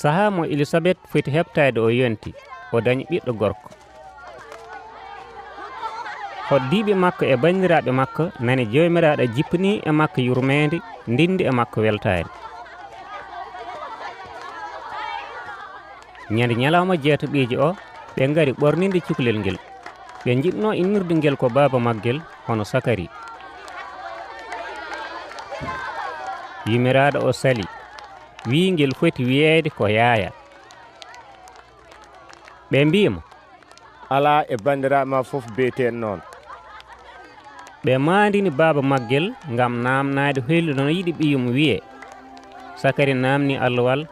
saha mo Elisabeth foti heɓtade o yonti o dañi ɓiɗɗo gorko. Hoddiɓe makko e bandiraɓe makko nani jomiraɗo jippini e makko yurmede ndindi e makko weltare. Ñande ñalawma jeetoɓeji o ɓe ngari ɓorninde cukalel ngel. Ɓe jiɗno innirde ngel ko baba maggel hono Sakari. Yimiraɗo o sali wi ngel foti wiyeede ko Yaaya. Ɓe mbimo ala e bandiraɓe ma fof beten noon. ɓe mandini baba maggel ngam namnade hoylu no yiɗi ɓiyum wiye. Sakari namni alluwal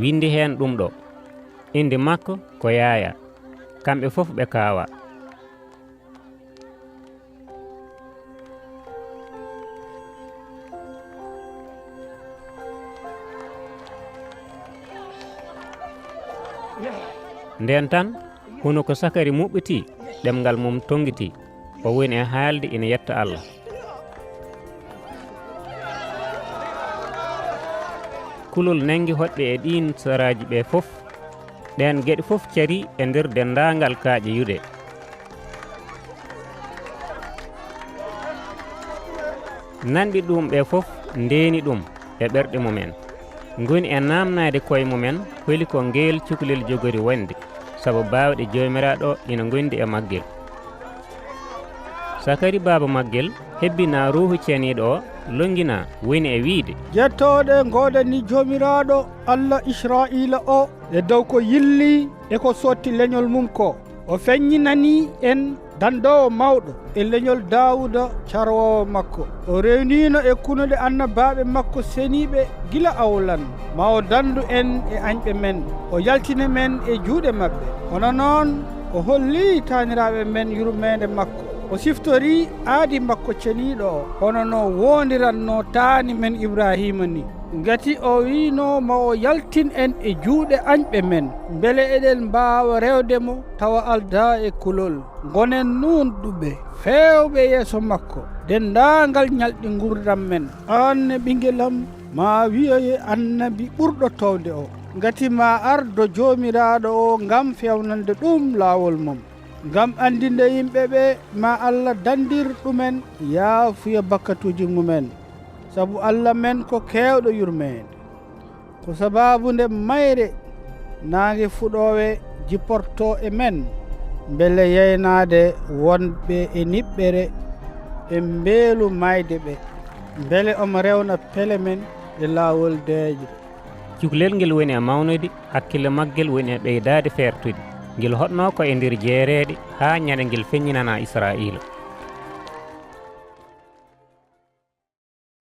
windi hen ɗum ɗo inde makko ko Yaaya. Kamɓe fof ɓe kawa. Nden tan hono ko Sakari muɓɓiti ɗemgal mum tongiti o woni e haalde ina yetta Allah. Kulol nangi hoɗɓe e ɗin saraji ɓe fof. Ɗen geɗe fof cari e nder dendagal kaaƴe yude. Nanɓe ɗum ɓe fof ndeni ɗum e ɓerɗe mumen. Ngoni e namnade koye mumen holi ko ngeel cukalel jogori wonde sabu bawɗe jomiraɗo ina gondi e maggel. Sakari baba maggel hebbina ruhu ceniɗo o longina woni e wiide jettoɗe godani jomiraɗo Allah Israila o e dow ko yilli e ko sotti leñol mum ko. O feññinani en dandowo mawɗo e leñol Dawuda carwowo makko. O rewnino e kunude annabaɓe makko seniɓe gila awlan. Ma o dandu en e añɓe men. O yaltina men e juuɗe mabɓe. Hono noon o holli taniraɓe men yurmede makko. O siftori aadi makko ceniɗo o hono no wondiranno taani men Ibrahima ni. Ngati o wino ma o yaltin en e juuɗe añɓe men beele eɗen mbawa rewdemo tawa alda e kulol. Gonen nunɗuɓe fewɓe yeeso makko dendagal ñalɗi gurdam men. An ɓinguelam ma wiyoye annabi ɓurɗo towde o. Ngati ma ardo jomiraɗo o ngam fewnande ɗum lawol mum. Ngam andinde yimɓeɓe ma Allah dandir ɗumen yaafuya bakkatuji mumen. Sabu Allah men ko kewɗo yurmede. Ko sababu nde mayre nange fuɗowe jiporto e men beele yeynade wonɓe e niɓɓere e mbeelu mayde ɓe beele omo rewna pele men e lawol deeƴre. cukalel ngel woni e mawnude hakkille maggel woni e ɓeydade fertude. Ngel hotno ko e nder jeerede ha ñande ngel feññinana Israila.